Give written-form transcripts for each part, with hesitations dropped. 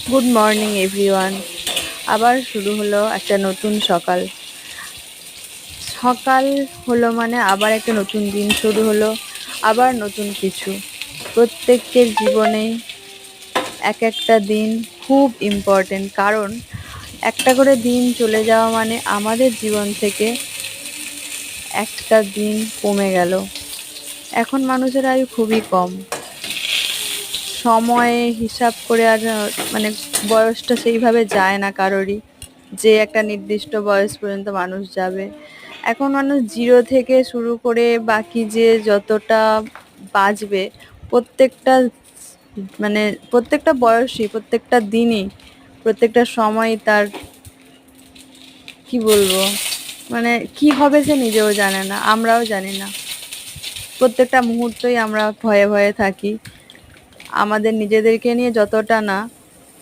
Good morning everyone. আবার শুরু হলো একটা নতুন সকাল। সকাল হলো মানে আবার একটা নতুন দিন শুরু হলো, আবার নতুন কিছু। প্রত্যেকের জীবনেই এক একটা দিন খুব ইম্পর্টেন্ট, কারণ একটা করে দিন চলে যাওয়া মানে আমাদের জীবন থেকে একটা দিন কমে গেল। এখন মানুষের আয়ু খুবই কম, সময়ে হিসাব করে আর মানে বয়সটা সেইভাবে যায় না কারোরই, যে একটা নির্দিষ্ট বয়স পর্যন্ত মানুষ যাবে। এখন মানুষ জিরো থেকে শুরু করে বাকি যে যতটা বাঁচবে, প্রত্যেকটা মানে প্রত্যেকটা বয়সই, প্রত্যেকটা দিনই, প্রত্যেকটা সময়ই তার কি বলবো, মানে কি হবে সে নিজেও জানে না, আমরাও জানি না। প্রত্যেকটা মুহূর্তই আমরা ভয়ে ভয়ে থাকি, আমাদের নিজেদেরকে নিয়ে যতটা না,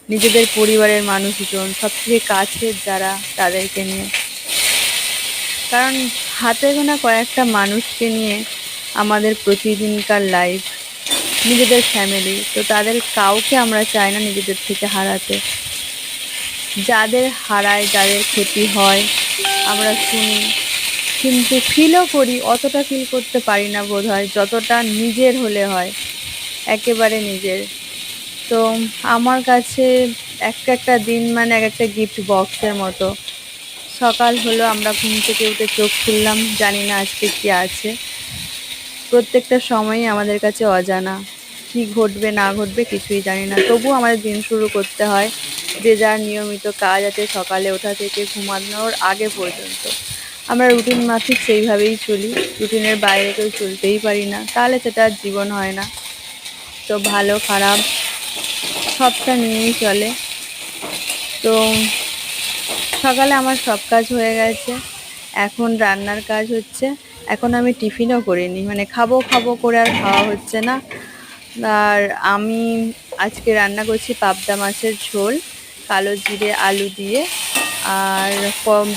নিজেদের পরিবারের মানুষজন, সবথেকে কাছের যারা, তাদেরকে নিয়ে। কারণ হাতে গোনা কয়েকটা মানুষকে নিয়ে আমাদের প্রতিদিনকার লাইফ, নিজেদের ফ্যামিলি, তো তাদের কাউকে আমরা চাই না নিজেদের থেকে হারাতে। যাদের হারায়, যাদের ক্ষতি হয় আমরা শুনি, কিন্তু ফিলও করি, অতটা ফিল করতে পারি না বোধহয় যতটা নিজের হলে হয়, একেবারে নিজের। তো আমার কাছে একটা একটা দিন মানে এক একটা গিফট বক্সের মতো। সকাল হলো, আমরা ঘুম থেকে উঠে চোখ খুললাম, জানি না আজকে কি আছে। প্রত্যেকটা সময়ই আমাদের কাছে অজানা, কি ঘটবে না ঘটবে কিছুই জানি না, তবুও আমাদের দিন শুরু করতে হয় যে যার নিয়মিত কাজ আছে, সকালে ওঠা থেকে ঘুমানোর আগে পর্যন্ত। আমরা রুটিন মাফিক সেইভাবেই চলি, রুটিনের বাইরে কেউ চলতেই পারি না, তাহলে সেটা আর জীবন হয় না। তো ভালো খারাপ সবটা নিয়েই চলে। তো সকালে আমার সব কাজ হয়ে গেছে, এখন রান্নার কাজ হচ্ছে। এখন আমি টিফিনও করিনি, মানে খাবো খাবো করে আর খাওয়া হচ্ছে না। আর আমি আজকে রান্না করছি পাবদা মাছের ঝোল, কালো জিরে আলু দিয়ে। আর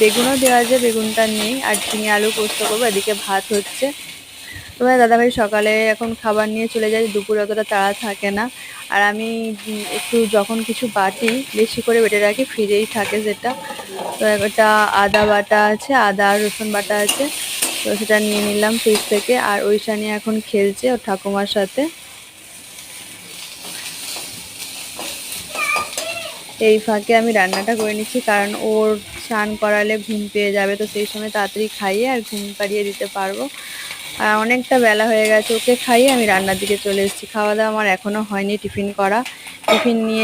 বেগুনও দেওয়া যায়, বেগুনটা নেই। আর ঝিঙে আলু পোস্ত করবো, এদিকে ভাত হচ্ছে। তোমার দাদাভাই সকালে এখন খাবার নিয়ে চলে যায়, দুপুরে অতটা তাড়া থাকে না। আর আমি একটু যখন কিছু বাটি বেশি করে বেটে রাখি, ফ্রিজেই থাকে সেটা। তো একটা আদা বাটা আছে, আদা আর রসুন বাটা আছে, তো সেটা নিয়ে নিলাম ফ্রিজ থেকে। আর ওইটা নিয়ে এখন খেলছে ওর ঠাকুমার সাথে। এই ফাঁকে আমি রান্নাটা করে নিচ্ছি, কারণ ওর স্নান করালে ঘুম পেয়ে যাবে, তো সেই সময় তাড়াতাড়ি খাইয়ে আর ঘুম পাড়িয়ে দিতে পারবো। আর অনেকটা বেলা হয়ে গেছে, ওকে খাইয়ে আমি রান্নার দিকে চলে এসেছি। খাওয়া দাওয়া আমার এখনও হয়নি, টিফিন করা। টিফিন নিয়ে